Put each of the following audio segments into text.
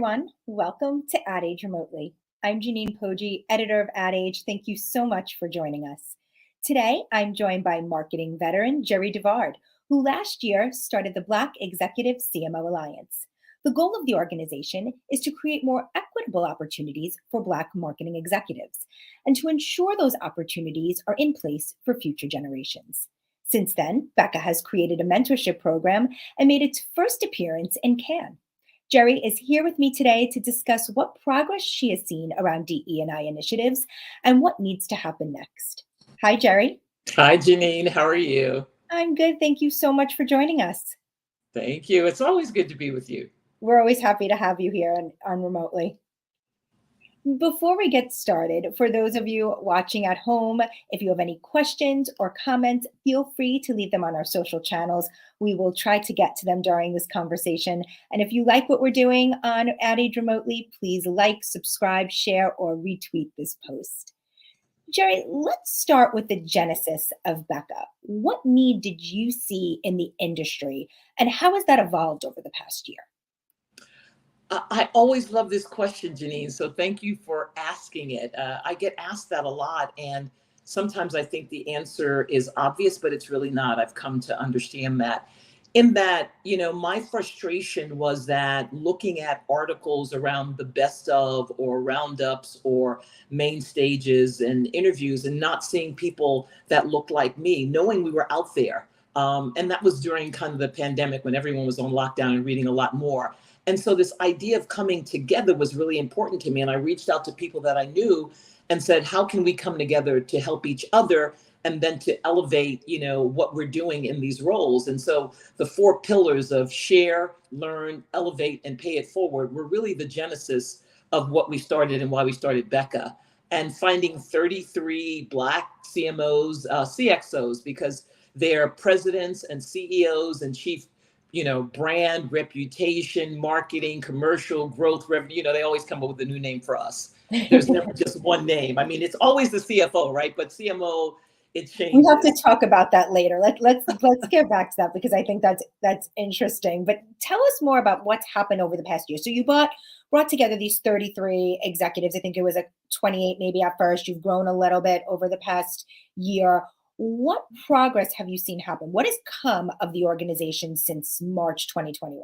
everyone. Welcome to Ad Age Remotely. I'm Janine Poggi, editor of Ad Age. Thank you so much for joining us. Today, I'm joined by marketing veteran Jerri DeVard, who last year started the Black Executive CMO Alliance. The goal of the organization is to create more equitable opportunities for Black marketing executives and to ensure those opportunities are in place for future generations. Since then, Becca has created a mentorship program and made its first appearance in Cannes. Jerri is here with me today to discuss what progress she has seen around DE&I initiatives and what needs to happen next. Hi, Jerri. Hi, Janine. How are you? I'm good. Thank you so much for joining us. Thank you. It's always good to be with you. We're always happy to have you here on remotely. Before we get started, for those of you watching at home, if you have any questions or comments, feel free to leave them on our social channels. We will try to get to them during this conversation. And if you like what we're doing on Ad Age Remotely, please like, subscribe, share, or retweet this post. Jerri, let's start with the genesis of Becca. What need did you see in the industry, and how has that evolved over the past year? I always love this question, Janine, so thank you for asking it. I get asked that a lot, and sometimes I think the answer is obvious, but it's really not. I've come to understand that. In that, my frustration was that looking at articles around the best of or roundups or main stages and interviews and not seeing people that looked like me, knowing we were out there. And that was during kind of the pandemic when everyone was on lockdown and reading a lot more. And so this idea of coming together was really important to me. And I reached out to people that I knew and said, how can we come together to help each other and then to elevate, what we're doing in these roles? And so the 4 pillars of share, learn, elevate, and pay it forward were really the genesis of what we started and why we started Becca. And finding 33 Black CMOs, CXOs, because they're presidents and CEOs and chief brand, reputation, marketing, commercial, growth, revenue, they always come up with a new name for us. There's never just one name. I mean, it's always the CFO, right? But CMO, it changes. We have to talk about that later. Let's get back to that because I think that's interesting. But tell us more about what's happened over the past year. So you brought together these 33 executives. I think it was 28 maybe at first. You've grown a little bit over the past year. What progress have you seen happen? What has come of the organization since March 2021?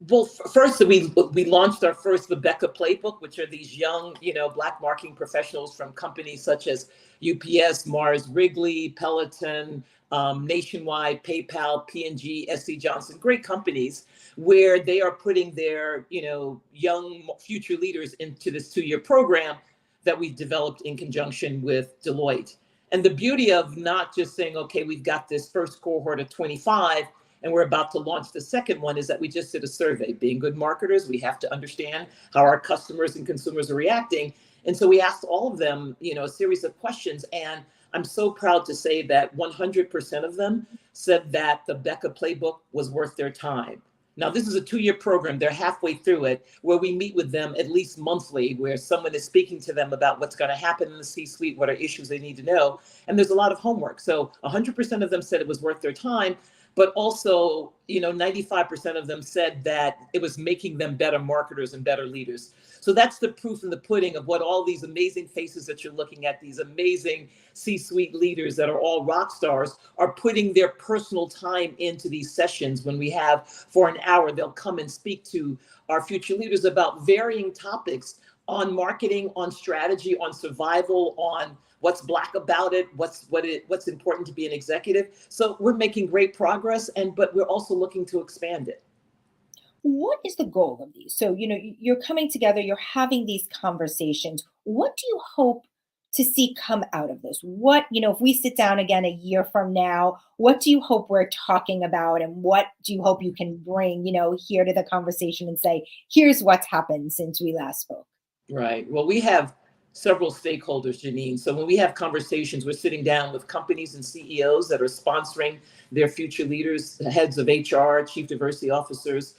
Well, first, we launched our first the Becca Playbook, which are these young, Black marketing professionals from companies such as UPS, Mars Wrigley, Peloton, Nationwide, PayPal, P&G, SC Johnson, great companies where they are putting their, young future leaders into this 2-year program that we've developed in conjunction with Deloitte. And the beauty of not just saying, okay, we've got this first cohort of 25 and we're about to launch the second one, is that we just did a survey. Being good marketers, we have to understand how our customers and consumers are reacting. And so we asked all of them, a series of questions. And I'm so proud to say that 100% of them said that the Becca Playbook was worth their time. Now, this is a 2-year program. They're halfway through it, where we meet with them at least monthly, where someone is speaking to them about what's going to happen in the C-suite, what are issues they need to know. And there's a lot of homework. So 100% of them said it was worth their time, but also, 95% of them said that it was making them better marketers and better leaders. So that's the proof in the pudding of what all these amazing faces that you're looking at, these amazing C-suite leaders that are all rock stars, are putting their personal time into these sessions. When we have for an hour, they'll come and speak to our future leaders about varying topics on marketing, on strategy, on survival, on what's Black about it, what's important to be an executive. So we're making great progress, but we're also looking to expand it. What is the goal of these? So, you're coming together, you're having these conversations. What do you hope to see come out of this? What, if we sit down again a year from now, what do you hope we're talking about? And what do you hope you can bring, here to the conversation and say, here's what's happened since we last spoke? Right. Well, we have several stakeholders, Janine. So when we have conversations, we're sitting down with companies and CEOs that are sponsoring their future leaders, heads of HR, chief diversity officers.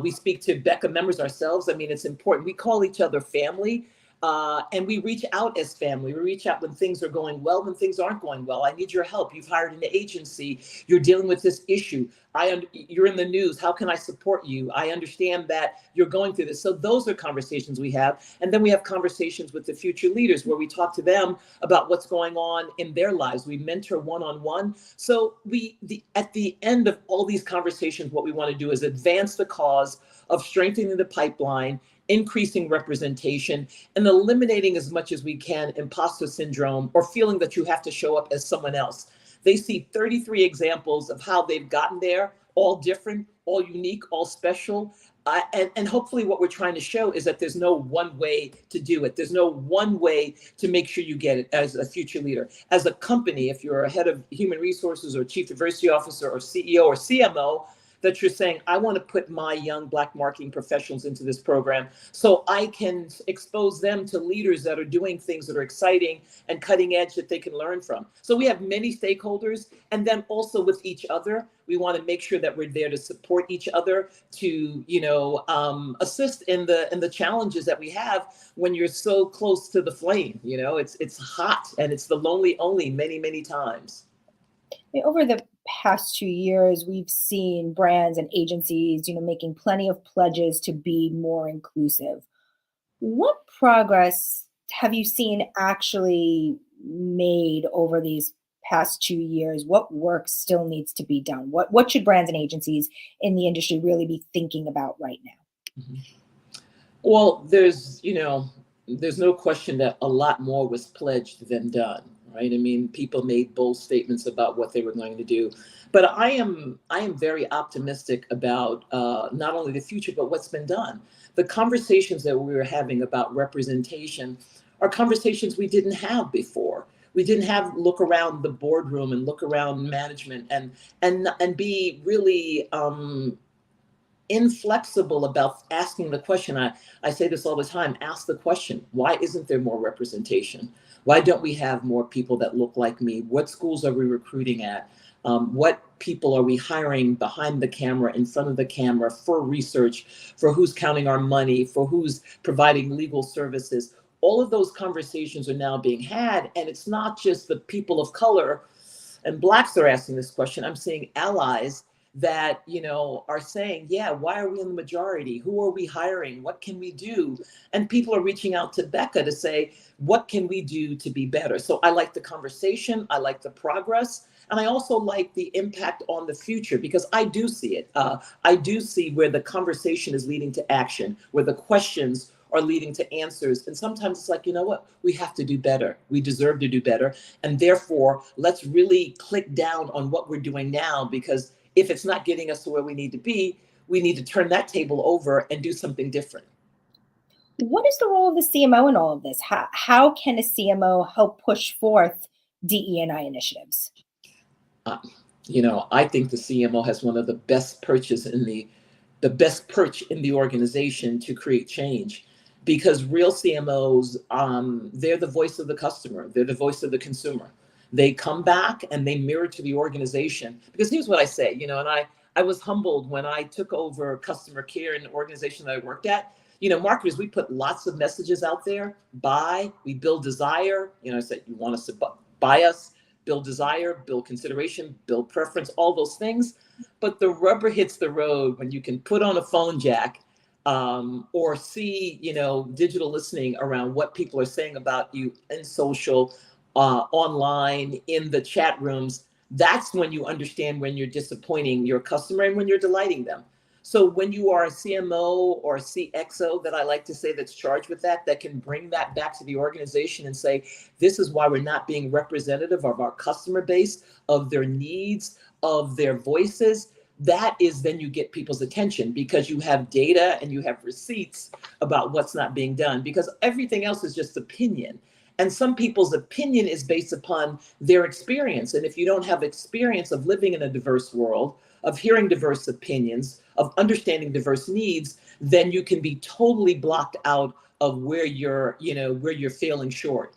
We speak to Becca members ourselves. I mean, it's important. We call each other family. And we reach out as family. We reach out when things are going well, when things aren't going well. I need your help. You've hired an agency. You're dealing with this issue. You're in the news. How can I support you? I understand that you're going through this. So those are conversations we have. And then we have conversations with the future leaders where we talk to them about what's going on in their lives. We mentor one-on-one. So at the end of all these conversations, what we want to do is advance the cause of strengthening the pipeline, increasing representation, and eliminating as much as we can imposter syndrome or feeling that you have to show up as someone else. They see 33 examples of how they've gotten there, all different, all unique, all special. And hopefully what we're trying to show is that there's no one way to do it. There's no one way to make sure you get it as a future leader. As a company, if you're a head of human resources or chief diversity officer or CEO or CMO, that you're saying, I want to put my young Black marketing professionals into this program so I can expose them to leaders that are doing things that are exciting and cutting edge that they can learn from. So we have many stakeholders, and then also with each other, we want to make sure that we're there to support each other, to assist in the challenges that we have when you're so close to the flame. It's hot and it's the lonely only many times. Over the past 2 years, we've seen brands and agencies, making plenty of pledges to be more inclusive. What progress have you seen actually made over these past 2 years? What work still needs to be done? What should brands and agencies in the industry really be thinking about right now? Mm-hmm. Well, there's no question that a lot more was pledged than done. Right? I mean, people made bold statements about what they were going to do, but I am very optimistic about not only the future, but what's been done. The conversations that we were having about representation are conversations we didn't have before. We didn't have look around the boardroom and look around management and be really inflexible about asking the question. I say this all the time, ask the question, why isn't there more representation? Why don't we have more people that look like me? What schools are we recruiting at? What people are we hiring behind the camera, in front of the camera, for research, for who's counting our money, for who's providing legal services? All of those conversations are now being had. And it's not just the people of color and Blacks are asking this question. I'm seeing allies that are saying, yeah, why are we in the majority? Who are we hiring? What can we do? And people are reaching out to Becca to say, what can we do to be better? So I like the conversation, I like the progress, and I also like the impact on the future, because I do see it. I do see where the conversation is leading to action, where the questions are leading to answers. And sometimes it's like, you know what, we have to do better. We deserve to do better. And therefore, let's really click down on what we're doing now, because if it's not getting us to where we need to be, we need to turn that table over and do something different. What is the role of the CMO in all of this? How can a CMO help push forth DE&I initiatives? I think the CMO has one of the best perches in the best perch in the organization to create change, because real CMOs, they're the voice of the customer. They're the voice of the consumer. They come back and they mirror to the organization. Because here's what I say, and I was humbled when I took over customer care in the organization that I worked at. Marketers, we put lots of messages out there. Buy, we build desire. I said, you want us to buy us, build desire, build consideration, build preference, all those things. But the rubber hits the road when you can put on a phone jack or see, digital listening around what people are saying about you in social, online, in the chat rooms. That's when you understand when you're disappointing your customer and when you're delighting them. So when you are a CMO or a CXO, that I like to say, that's charged with that can bring that back to the organization and say, this is why we're not being representative of our customer base, of their needs, of their voices. That is, then you get people's attention, because you have data and you have receipts about what's not being done, because everything else is just opinion. And some people's opinion is based upon their experience. And if you don't have experience of living in a diverse world, of hearing diverse opinions, of understanding diverse needs, then you can be totally blocked out of where you're falling short.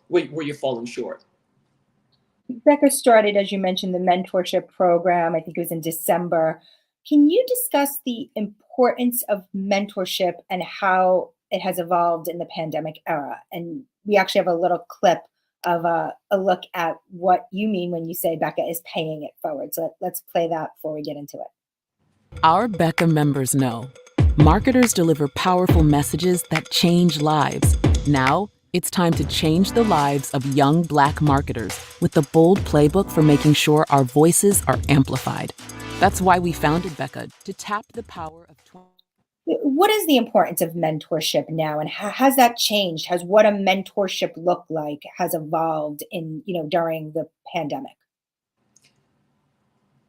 Becca started, as you mentioned, the Mentorship Program. I think it was in December. Can you discuss the importance of mentorship and how it has evolved in the pandemic era. And we actually have a little clip of a look at what you mean when you say Becca is paying it forward. So let's play that before we get into it. Our Becca members know marketers deliver powerful messages that change lives. Now, it's time to change the lives of young Black marketers with the bold playbook for making sure our voices are amplified. That's why we founded Becca, to tap the power of 20. What is the importance of mentorship now, and how has that changed? Has what a mentorship look like has evolved in, during the pandemic?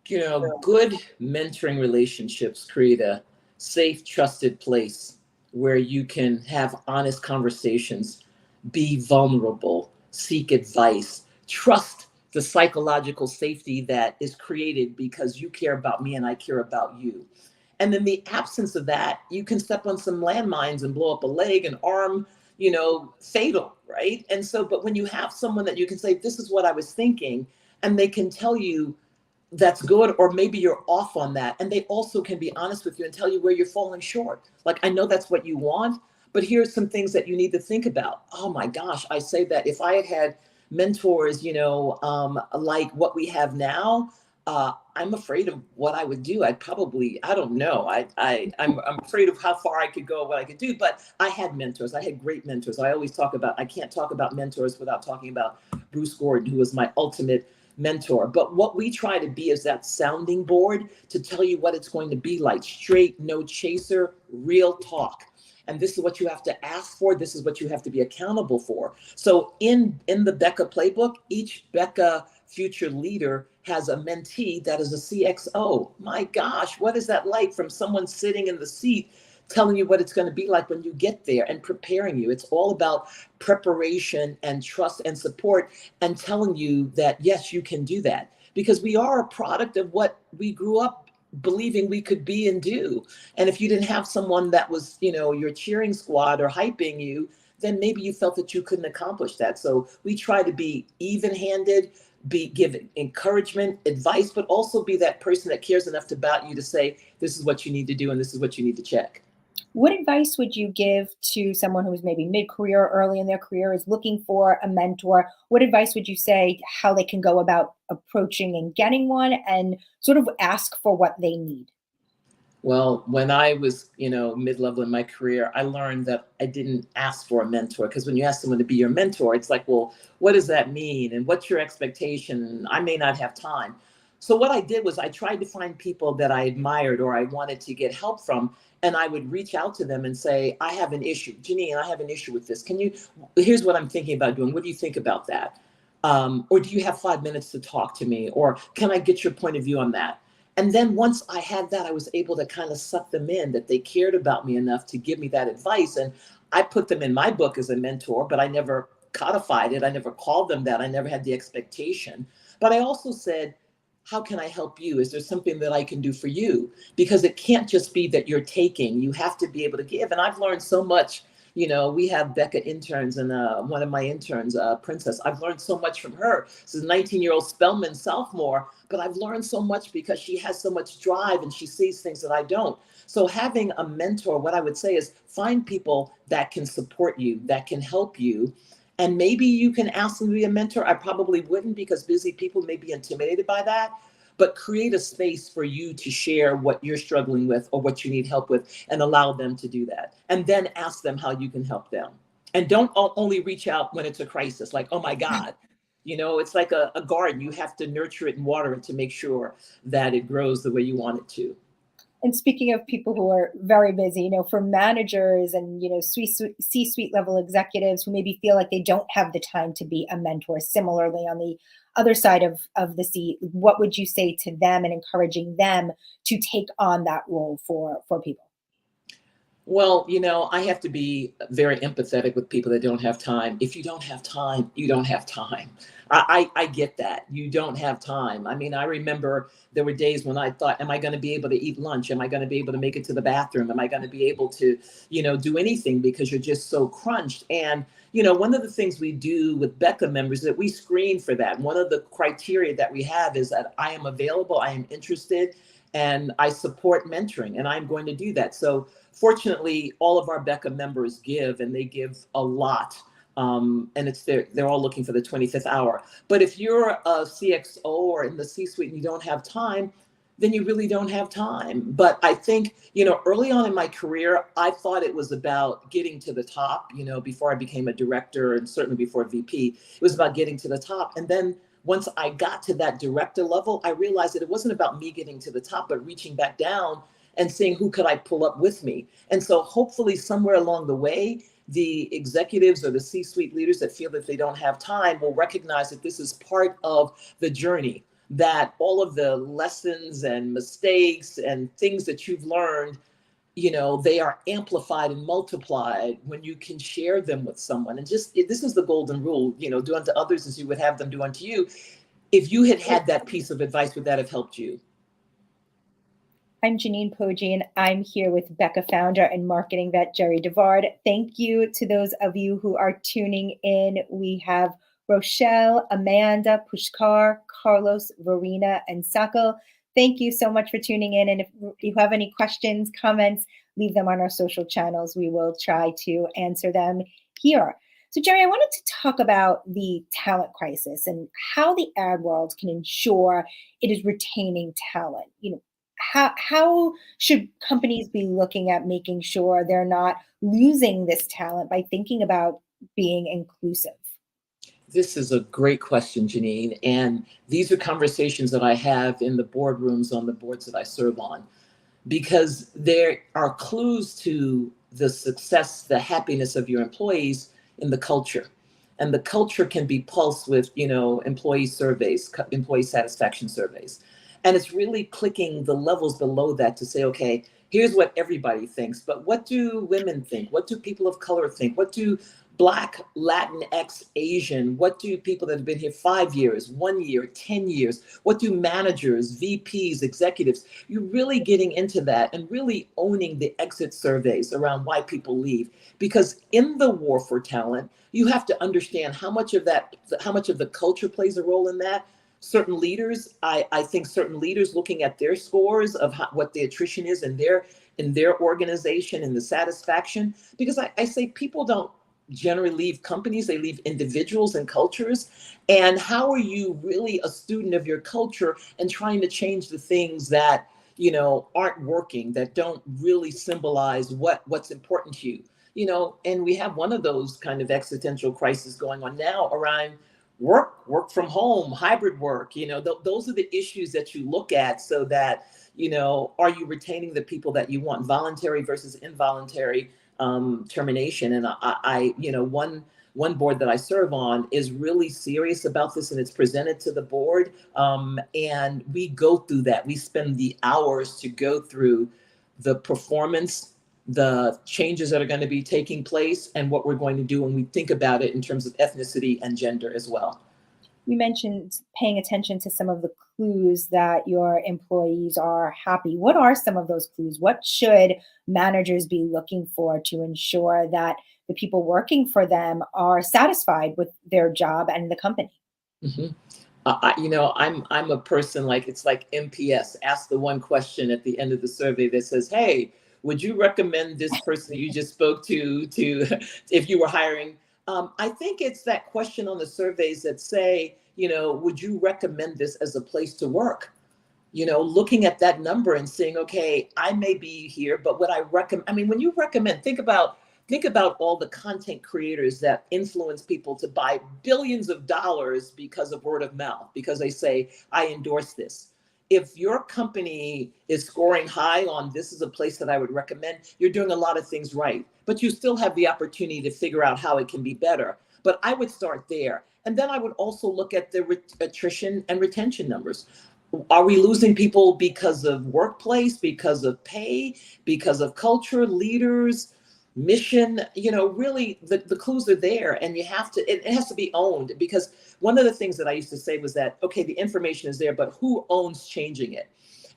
Good mentoring relationships create a safe, trusted place where you can have honest conversations, be vulnerable, seek advice, trust the psychological safety that is created because you care about me and I care about you. And in the absence of that, you can step on some landmines and blow up a leg, an arm, fatal, right? And so, but when you have someone that you can say, this is what I was thinking, and they can tell you that's good, or maybe you're off on that. And they also can be honest with you and tell you where you're falling short. Like, I know that's what you want, but here's some things that you need to think about. Oh my gosh, I say that if I had mentors, like what we have now, I'm afraid of what I would do. I don't know. I'm afraid of how far I could go, what I could do. But I had mentors. I had great mentors. I can't talk about mentors without talking about Bruce Gordon, who was my ultimate mentor. But what we try to be is that sounding board to tell you what it's going to be like. Straight, no chaser, real talk. And this is what you have to ask for. This is what you have to be accountable for. So in the Becca playbook, each Becca future leader has a mentee that is a CXO. My gosh, what is that like, from someone sitting in the seat telling you what it's going to be like when you get there and preparing you? It's all about preparation and trust and support, and telling you that, yes, you can do that, because we are a product of what we grew up believing we could be and do. And if you didn't have someone that was, your cheering squad or hyping you, then maybe you felt that you couldn't accomplish that. So we try to be even-handed, give encouragement, advice, but also be that person that cares enough about you to say, this is what you need to do and this is what you need to check. What advice would you give to someone who's maybe mid-career or early in their career, is looking for a mentor? What advice would you say how they can go about approaching and getting one, and sort of ask for what they need? Well, when I was, mid-level in my career, I learned that I didn't ask for a mentor, because when you ask someone to be your mentor, it's like, well, what does that mean? And what's your expectation? I may not have time. So what I did was I tried to find people that I admired or I wanted to get help from, and I would reach out to them and say, I have an issue. Janine, I have an issue with this. Here's what I'm thinking about doing. What do you think about that? Or do you have 5 minutes to talk to me? Or can I get your point of view on that? And then once I had that, I was able to kind of suck them in, that they cared about me enough to give me that advice. And I put them in my book as a mentor, but I never codified it. I never called them that. I never had the expectation. But I also said, how can I help you? Is there something that I can do for you? Because it can't just be that you're taking. You have to be able to give. And I've learned so much. We have Becca interns, and one of my interns, Princess, I've learned so much from her. She's a 19-year-old Spelman sophomore, but I've learned so much because she has so much drive and she sees things that I don't. So having a mentor, what I would say is, find people that can support you, that can help you. And maybe you can ask them to be a mentor. I probably wouldn't, because busy people may be intimidated by that. But create a space for you to share what you're struggling with or what you need help with, and allow them to do that. And then ask them how you can help them. And don't only reach out when it's a crisis, like, oh my God, it's like a garden. You have to nurture it and water it to make sure that it grows the way you want it to. And speaking of people who are very busy, for managers and, C-suite level executives who maybe feel like they don't have the time to be a mentor, similarly on the other side of the seat, what would you say to them and encouraging them to take on that role for people? Well, I have to be very empathetic with people that don't have time. If you don't have time, you don't have time. I get that. You don't have time. I mean, I remember there were days when I thought, am I going to be able to eat lunch? Am I going to be able to make it to the bathroom? Am I going to be able to, do anything, because you're just so crunched? And, one of the things we do with Becca members is that we screen for that. One of the criteria that we have is that I am available, I am interested, and I support mentoring, and I'm going to do that. So fortunately, all of our Becca members give, and they give a lot. And they're all looking for the 25th hour. But if you're a CXO or in the C-suite and you don't have time, then you really don't have time. But I think, early on in my career, I thought it was about getting to the top, before I became a director and certainly before VP, it was about getting to the top. And then once I got to that director level, I realized that it wasn't about me getting to the top, but reaching back down and seeing who could I pull up with me. And so hopefully somewhere along the way, the executives or the C-suite leaders that feel that they don't have time will recognize that this is part of the journey, that all of the lessons and mistakes and things that you've learned, they are amplified and multiplied when you can share them with someone. And this is the golden rule, do unto others as you would have them do unto you. If you had that piece of advice, would that have helped you? I'm Janine Poggi, and I'm here with Becca founder and marketing vet Jerri DeVard. Thank you to those of you who are tuning in. We have Rochelle, Amanda, Pushkar, Carlos, Verena, and Sakal. Thank you so much for tuning in. And if you have any questions, comments, leave them on our social channels. We will try to answer them here. So Jerri, I wanted to talk about the talent crisis and how the ad world can ensure it is retaining talent. How should companies be looking at making sure they're not losing this talent by thinking about being inclusive? This is a great question, Janine. And these are conversations that I have in the boardrooms on the boards that I serve on, because there are clues to the success, the happiness of your employees in the culture. And the culture can be pulsed with, employee surveys, employee satisfaction surveys. And it's really clicking the levels below that to say, okay, here's what everybody thinks, but what do women think? What do people of color think? What do Black, Latinx, Asian, what do people that have been here 5 years, 1 year, 10 years, what do managers, VPs, executives? You're really getting into that and really owning the exit surveys around why people leave. Because in the war for talent, you have to understand how much of the culture plays a role in that. Certain leaders, I think certain leaders looking at their scores of what the attrition is in their organization and the satisfaction, because I say people don't generally leave companies, they leave individuals and cultures. And how are you really a student of your culture and trying to change the things that, aren't working, that don't really symbolize what's important to you? And we have one of those kind of existential crises going on now around work from home, hybrid work. Those are the issues that you look at so that, are you retaining the people that you want, voluntary versus involuntary termination. And one board that I serve on is really serious about this, and it's presented to the board. And we go through that. We spend the hours to go through the performance, the changes that are going to be taking place, and what we're going to do when we think about it in terms of ethnicity and gender as well. You mentioned paying attention to some of the clues that your employees are happy. What are some of those clues? What should managers be looking for to ensure that the people working for them are satisfied with their job and the company? Mm-hmm. I'm a person it's like MPS. Ask the one question at the end of the survey that says, "Hey, would you recommend this person that you just spoke to if you were hiring?" I think it's that question on the surveys that say, would you recommend this as a place to work? Looking at that number and saying, okay, I may be here, but would I recommend? When you recommend, think about all the content creators that influence people to buy billions of dollars because of word of mouth, because they say, I endorse this. If your company is scoring high on this is a place that I would recommend, you're doing a lot of things right, but you still have the opportunity to figure out how it can be better. But I would start there. And then I would also look at the attrition and retention numbers. Are we losing people because of workplace, because of pay, because of culture, leaders, mission? Really the clues are there, and it has to be owned, because one of the things that I used to say was that, okay, the information is there, but who owns changing it?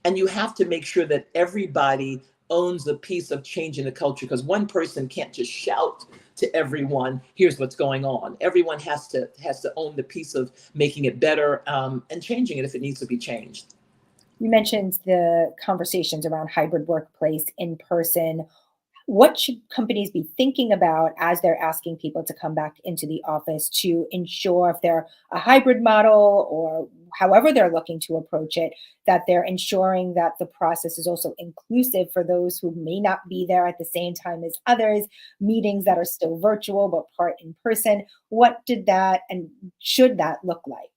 And you have to make sure that everybody owns a piece of changing the culture, because one person can't just shout to everyone, here's what's going on. Everyone has to own the piece of making it better and changing it if it needs to be changed. You mentioned the conversations around hybrid workplace, in person. What should companies be thinking about as they're asking people to come back into the office to ensure if they're a hybrid model or however they're looking to approach it, that they're ensuring that the process is also inclusive for those who may not be there at the same time as others, meetings that are still virtual but part in person? What did that and should that look like?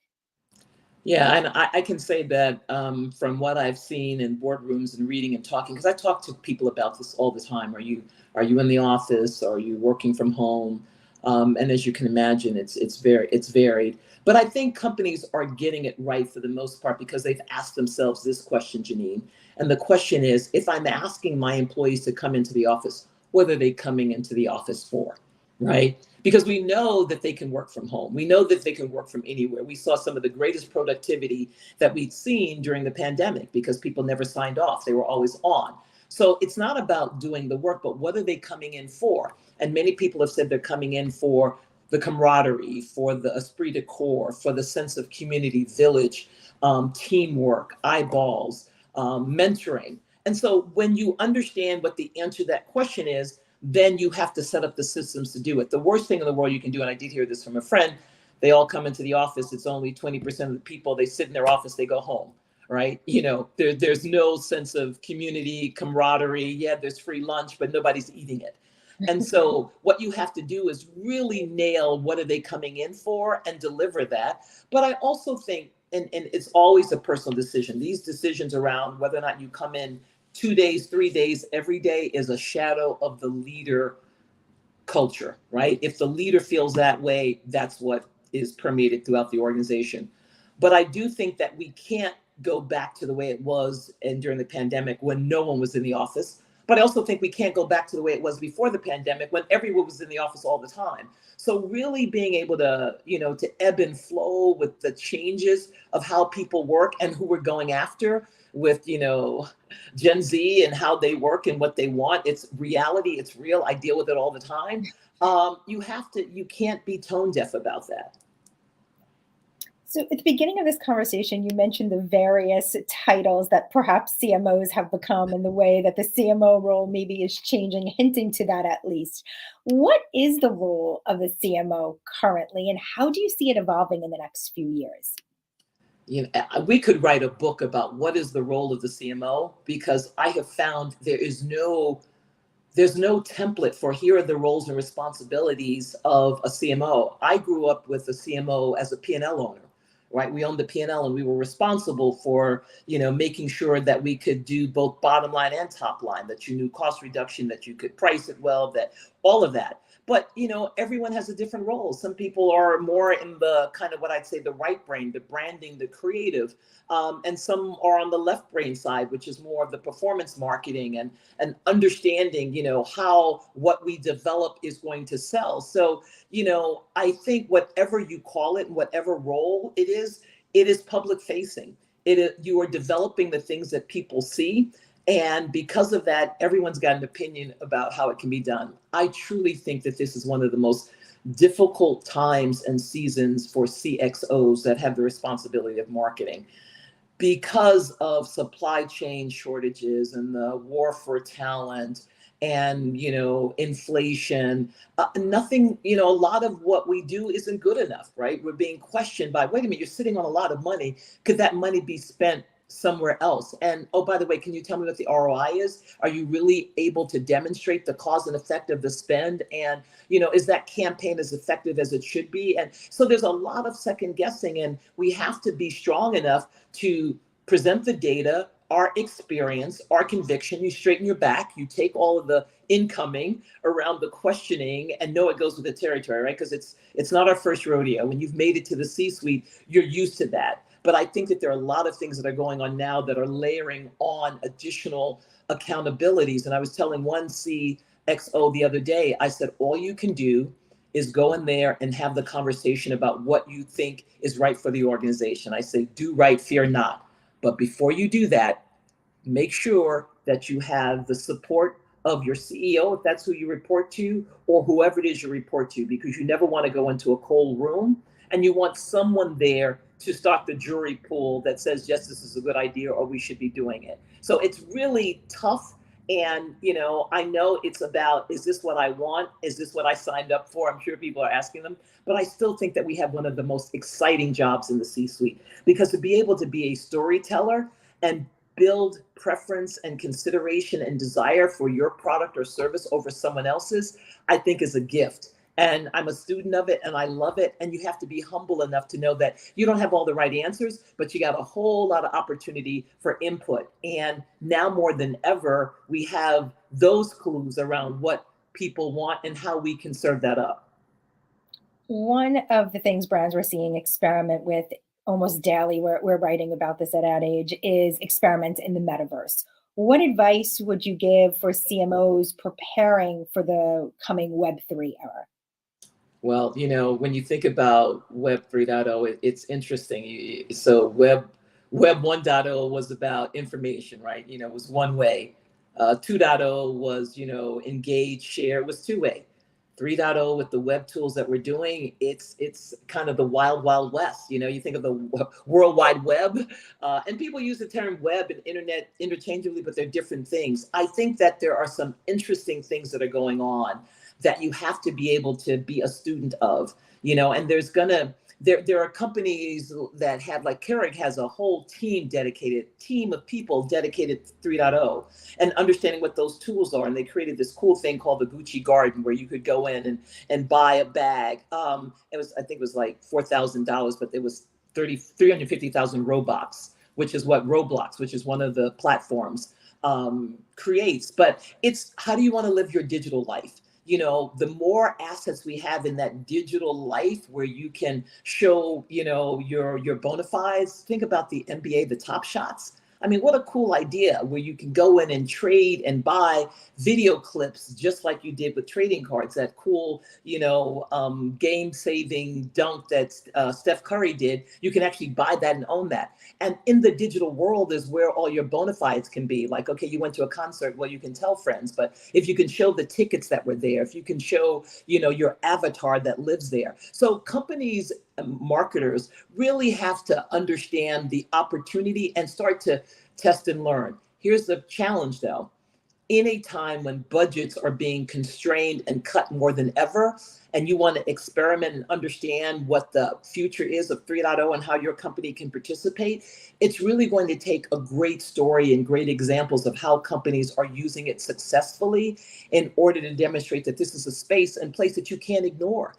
Yeah, and I can say that from what I've seen in boardrooms and reading and talking, because I talk to people about this all the time. Are you in the office? Are you working from home? And as you can imagine, it's varied. But I think companies are getting it right for the most part because they've asked themselves this question, Janine. And the question is, if I'm asking my employees to come into the office, what are they coming into the office for? Right? Because we know that they can work from home. We know that they can work from anywhere. We saw some of the greatest productivity that we'd seen during the pandemic because people never signed off. They were always on. So it's not about doing the work, but what are they coming in for? And many people have said they're coming in for the camaraderie, for the esprit de corps, for the sense of community, village, teamwork, eyeballs, mentoring. And so when you understand what the answer to that question is, then you have to set up the systems to do it. The worst thing in the world you can do, and I did hear this from a friend, they all come into the office, it's only 20% of the people, they sit in their office, they go home, right? There's no sense of community, camaraderie. Yeah, there's free lunch, but nobody's eating it. And so what you have to do is really nail what are they coming in for and deliver that. But I also think, and it's always a personal decision, these decisions around whether or not you come in 2 days, 3 days, every day is a shadow of the leader culture, right? If the leader feels that way, that's what is permeated throughout the organization. But I do think that we can't go back to the way it was and during the pandemic when no one was in the office. But I also think we can't go back to the way it was before the pandemic when everyone was in the office all the time. So really being able to ebb and flow with the changes of how people work and who we're going after with, Gen Z and how they work and what they want. It's reality. It's real. I deal with it all the time. You can't be tone deaf about that. So at the beginning of this conversation, you mentioned the various titles that perhaps CMOs have become and the way that the CMO role maybe is changing, hinting to that at least. What is the role of the CMO currently, and how do you see it evolving in the next few years? We could write a book about what is the role of the CMO because I have found there's no template for here are the roles and responsibilities of a CMO. I grew up with a CMO as a P&L owner, right? We owned the P&L and we were responsible for, making sure that we could do both bottom line and top line, that you knew cost reduction, that you could price it well, that all of that. But, everyone has a different role. Some people are more in the kind of what I'd say the right brain, the branding, the creative. And some are on the left brain side, which is more of the performance marketing and understanding, how what we develop is going to sell. So, I think whatever you call it, whatever role it is public facing. You are developing the things that people see. And because of that, everyone's got an opinion about how it can be done. I truly think that this is one of the most difficult times and seasons for CXOs that have the responsibility of marketing because of supply chain shortages and the war for talent and inflation. Nothing, a lot of what we do isn't good enough, right? We're being questioned by, wait a minute, you're sitting on a lot of money. Could that money be spent somewhere else? And oh, by the way, can you tell me what the ROI is? Are you really able to demonstrate the cause and effect of the spend? And is that campaign as effective as it should be? And so there's a lot of second guessing, and we have to be strong enough to present the data, our experience, our conviction. You straighten your back, you take all of the incoming around the questioning and know it goes with the territory, right? Because it's not our first rodeo. When you've made it to the C-suite, you're used to that. But I think that there are a lot of things that are going on now that are layering on additional accountabilities. And I was telling one CXO the other day, I said, all you can do is go in there and have the conversation about what you think is right for the organization. I say, do right, fear not. But before you do that, make sure that you have the support of your CEO, if that's who you report to, or whoever it is you report to, because you never want to go into a cold room and you want someone there to start the jury pool that says, yes, this is a good idea or we should be doing it. So it's really tough. And, I know it's about, is this what I want? Is this what I signed up for? I'm sure people are asking them, but I still think that we have one of the most exciting jobs in the C-suite, because to be able to be a storyteller and build preference and consideration and desire for your product or service over someone else's, I think is a gift. And I'm a student of it and I love it. And you have to be humble enough to know that you don't have all the right answers, but you got a whole lot of opportunity for input. And now more than ever, we have those clues around what people want and how we can serve that up. One of the things brands we're seeing experiment with almost daily, we're writing about this at Ad Age, is experiment in the metaverse. What advice would you give for CMOs preparing for the coming Web3 era? Well, when you think about Web 3.0, it's interesting. So Web 1.0 was about information, right? It was one way. 2.0 was, engage, share. It was two way. 3.0 with the web tools that we're doing, it's kind of the wild, wild west. You think of the World Wide Web, and people use the term web and internet interchangeably, but they're different things. I think that there are some interesting things that are going on that you have to be able to be a student of, and there are companies that have, like Keurig has a whole team of people dedicated to 3.0 and understanding what those tools are. And they created this cool thing called the Gucci Garden, where you could go in and buy a bag. I think it was like $4,000, but it was 350,000 Robux, which is what Roblox, which is one of the platforms, creates. But it's, how do you want to live your digital life? The more assets we have in that digital life where you can show, your bona fides. Think about the NBA, the Top Shots. I mean, what a cool idea, where you can go in and trade and buy video clips, just like you did with trading cards. That cool, game saving dunk that Steph Curry did. You can actually buy that and own that. And in the digital world is where all your bona fides can be. Like, okay, you went to a concert, well, you can tell friends, but if you can show the tickets that were there, if you can show, your avatar that lives there. So companies, marketers really have to understand the opportunity and start to test and learn. Here's the challenge though. In a time when budgets are being constrained and cut more than ever, and you want to experiment and understand what the future is of 3.0 and how your company can participate, it's really going to take a great story and great examples of how companies are using it successfully in order to demonstrate that this is a space and place that you can't ignore.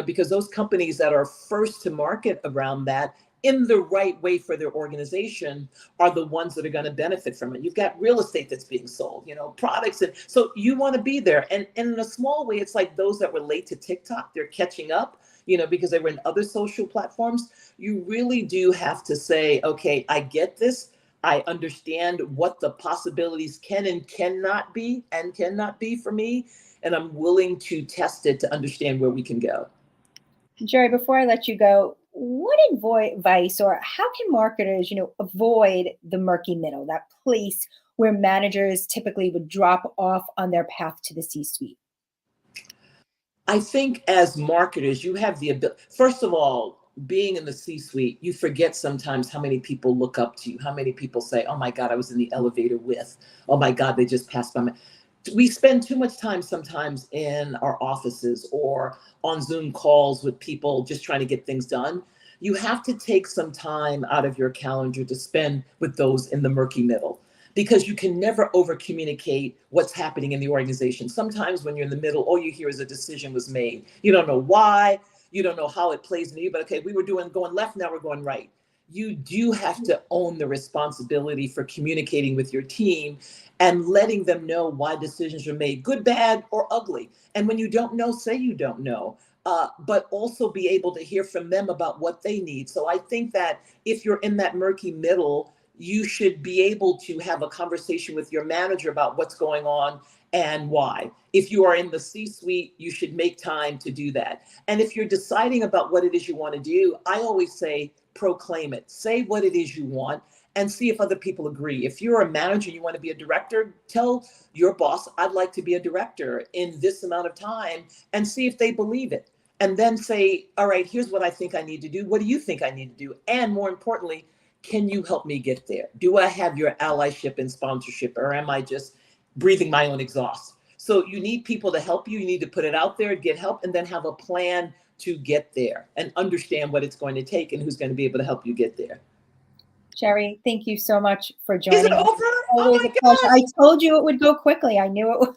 Because those companies that are first to market around that in the right way for their organization are the ones that are going to benefit from it. You've got real estate that's being sold, products. And so you want to be there. And in a small way, it's like those that were late to TikTok, they're catching up, because they were in other social platforms. You really do have to say, okay, I get this. I understand what the possibilities can and cannot be for me. And I'm willing to test it to understand where we can go. Jerri, before I let you go, what advice, or how can marketers, avoid the murky middle, that place where managers typically would drop off on their path to the C-suite? I think as marketers, you have the ability, first of all, being in the C-suite, you forget sometimes how many people look up to you, how many people say, oh my God, I was in the elevator with, oh my God, they just passed by me. We spend too much time sometimes in our offices or on Zoom calls with people just trying to get things done. You have to take some time out of your calendar to spend with those in the murky middle, because you can never over communicate what's happening in the organization. Sometimes when you're in the middle, all you hear is a decision was made. You don't know why, you don't know how it plays into you, but okay, we were going left, now we're going right. You do have to own the responsibility for communicating with your team and letting them know why decisions are made, good, bad, or ugly. And when you don't know, say you don't know, but also be able to hear from them about what they need. So I think that if you're in that murky middle, you should be able to have a conversation with your manager about what's going on and why. If you are in the C-suite, you should make time to do that. And if you're deciding about what it is you want to do, I always say, proclaim it. Say what it is you want and see if other people agree. If you're a manager, you want to be a director, tell your boss, I'd like to be a director in this amount of time, and see if they believe it. and then say, all right, here's what I think I need to do. What do you think I need to do? And more importantly, can you help me get there? Do I have your allyship and sponsorship, or am I just breathing my own exhaust? So you need people to help you. You need to put it out there, get help, and then have a plan to get there and understand what it's going to take and who's going to be able to help you get there. Jerri, thank you so much for Is joining it us. over? Always Oh a my pleasure. gosh. I told you it would go quickly. I knew it would.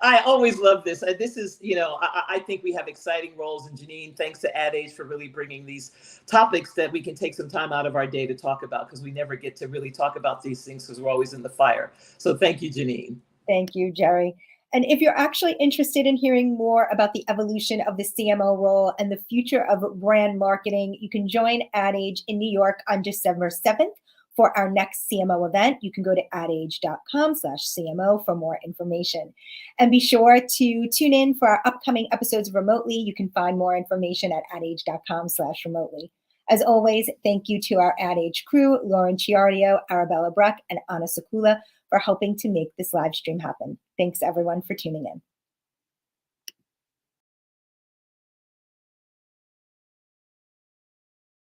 I always love this. This is, I think we have exciting roles. And Janine, thanks to Ad Age for really bringing these topics that we can take some time out of our day to talk about, because we never get to really talk about these things because we're always in the fire. So thank you, Janine. Thank you, Jerri. And if you're actually interested in hearing more about the evolution of the CMO role and the future of brand marketing, you can join Ad Age in New York on December 7th for our next CMO event. You can go to adage.com/CMO for more information. And be sure to tune in for our upcoming episodes remotely. You can find more information at adage.com/remotely. As always, thank you to our Ad Age crew, Lauren Chiario, Arabella Bruck, and Anna Sakula, for helping to make this live stream happen. Thanks everyone for tuning in.